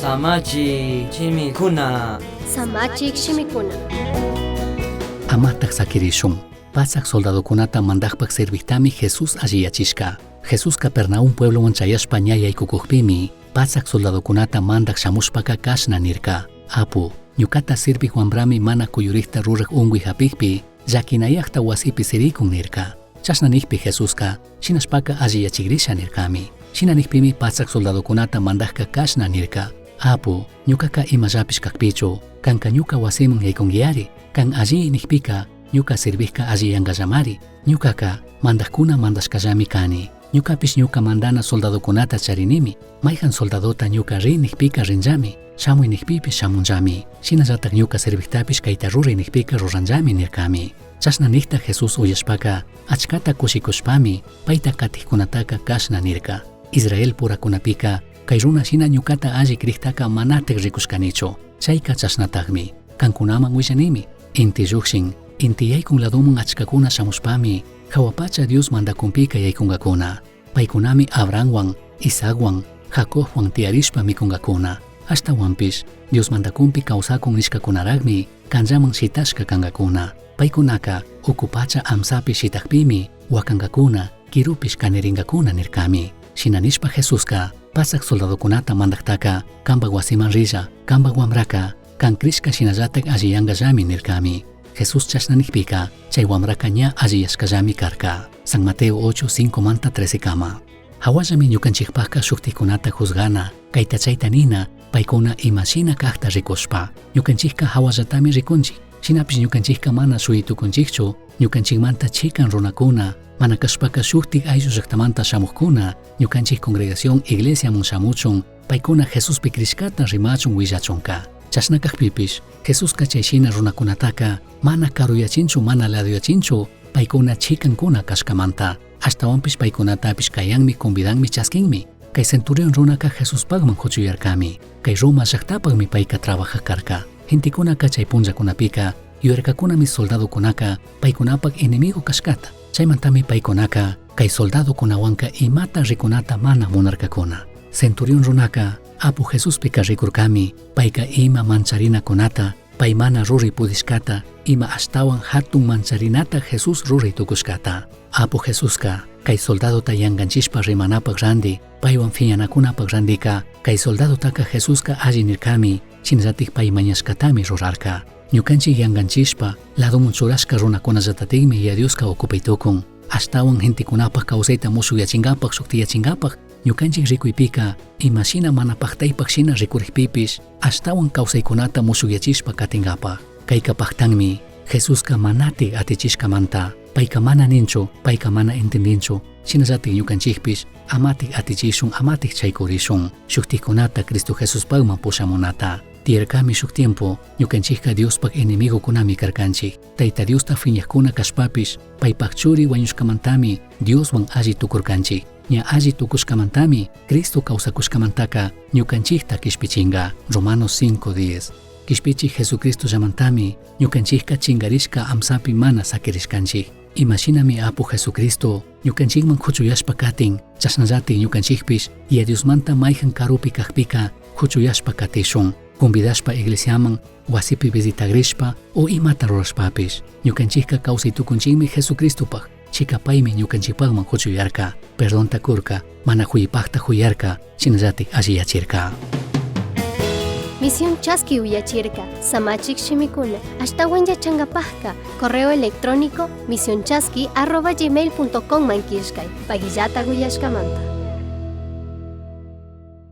Samachi chimikuna. Samachik shimikuna. Amatak sakirishun. Pasak soldadokunata mandakpak servihtami Jesús alliyachishka. Jesús Capernaum pueblo manchayashpa ñayaykukukpimi. Pasak soldadokunata mandak shamushpaka kashna nirka. Apu, ñukata sirvi wambrami mana kuyurikta rurak ungwi hapikpi, llakinayakta wasipi sirikun nirka. Chasnanikpi Jesuska, shinashpaka alliyachigrisha nirkami. Shinanigpimi pasak soldadokunata mandakka kashna nirka. Apu, ñukaka imallapish kakpichu, kanka ñuka wasiman yaykunguiari, kan alli nikpika, ñuka sirvihka alliyangallamari, ñukaka mandakuna mandashkallami kani. Ñukapish ñuka mandana soldadokunata charinimi, mayhan soldadota ñuka ri nikpika rinllami, shamuy nikpipish shamunllami, shinallatak ñuka sirvihtapish kayta ruray nikpika ruranllami nirkami. Chashna nikta Jesús uyashpaka, achkata kushikushpami, payta katijkunataka kashna nirka. Israel purakunapika, kay runa shina ñukata alli krihtaka manatek rikushkanichu, chayka chashnatagmi, kankunaman willanimi, inti llukshin, inti yaykun ladomun achkakuna shamushpami, hawapacha Dios mandakumpika yaykungakuna, paykunami Abrahamwan, Isaacwan, Jacobwan tiyarishpa mikungakuna, ashtawanpish Dios mandakumpi kawsakun nishkakunaragmi, kanllaman shitashka kankakuna, paykunaka ukupacha amsapi shitakpimi, wakankakuna, kirupish kanirinkakuna nirkami. Shinanishpa Jesuska, pasak soldadokunata mandaktaka, kambak wasiman rilla, kambak wamraka, kan krishka shinallatak alliyangallami nirkami. Jesús chasnanikpika, chay wamraka ña alliyashkallami karka. San Mateo 8:5 manta 13 kama. Hawallami ñukanchikpaka shuktikunata juzgana, kayta chayta nina, paykuna imashina kaqta rikushpa, ñukanchikka hawallatami rikunchik. Shinapish ñukanchikka mana shuyitukunchikchu, ñukanchikmanta chikan runakuna, mana kashpaka shuktik ayllu llaqtamanta shamuqkuna, ñukanchik congregación iglesiamun shamuchun, paykuna Jesuspi krishkata rimachun willachunka. Chashnakaqpipish, Jesuska chayshina runakunataka, mana karuyachinchu mana laduyachinchu, paykuna chikankuna kashkamanta, ashtawanpish paykunatapish kayanmi convidanmi chaskinmi. Kay centurion runaka Jesuspagman huchuyarkami, kay Roma llaqtapagmi payka trabajakarka. Hintikunaka chay punllakunapika, yuyarkakunami soldadokunaka, paykunapak enemigo kashkata. Chaymantami paykunaka, kay soldadokunawanka imata rikunata mana munarkakuna. Centurion runaka, apu Jesuspika rikurkami, payka ima mancharinacunata, paymana ruri pudishkata, ima ashtawan hatun mancharinata Jesus ruri tukushkata. Apu Jesuska, kay soldadota yanganchishpa rimanapak randi, paywan fiñanakunapak randika, kay soldadotaka Jesuska alli nirkami, shinallatik pay mañashkatami rurarka. Ñukanchik yanganchishpa, ladomun churashka runakunallatatikmi yadiuska okupaytukun, ashtawan gentikunapak kawsayta musuyachinkapaq shuktiyachinkapaq, ñukanchik rikuypika, imashina mana paktaypak shina rikurikpipish, ashtawan kawsaykunata musuyachishpa katinkapaq. Kayka paktanmi, Jesuska manati atichishkamanta, payka mana ninchu, payka mana entendinchu, shinallatik ñukanchikpish, amatik atichishun, amatik chaykurishun, shuktikunata Cristo Jesuspagman pushamunata. Tiyarkami shuk tiempo, ñukanchikka Diospak enemigo kunami karkanchik, tayta Diosta fiñaqkuna kashpapish, paypak churi wañushkamantami, Dioswan alli tukurkanchik. Ña alli tukushkamantami, Cristo kawsakushkamantaka, ñukanchikta kishpichinga. Romanos 5:10. Kishpichik Jesucristo llamantami, ñukanchikka chingarishka amsapi mana sakirishkanchik. Imashinami apu Jesucristo, ñukanchikman huchuyashpa katin, chasnallatik ñukanchikpish, y a Diosmanta mayhan karupi kaqpika, huchuyashpa katishun. Convidashpa iglesiaman, wasipi visitagrishpa, o imata rurashpapish, ñukanchikka kawsaytukunchikmi Jesucristopaq, chikapaymi ñukanchikpaqman huchuyarka, perdonta kurka, mana huyipaqta huyarka, shinallatik alliyachirka. Misión Chasqui Uyachirka, Samachik Shimikuna, ashtawan yachangapajka, correo electrónico misionchasqui@gmail.com mankishkay, pagillata guyashkamanta.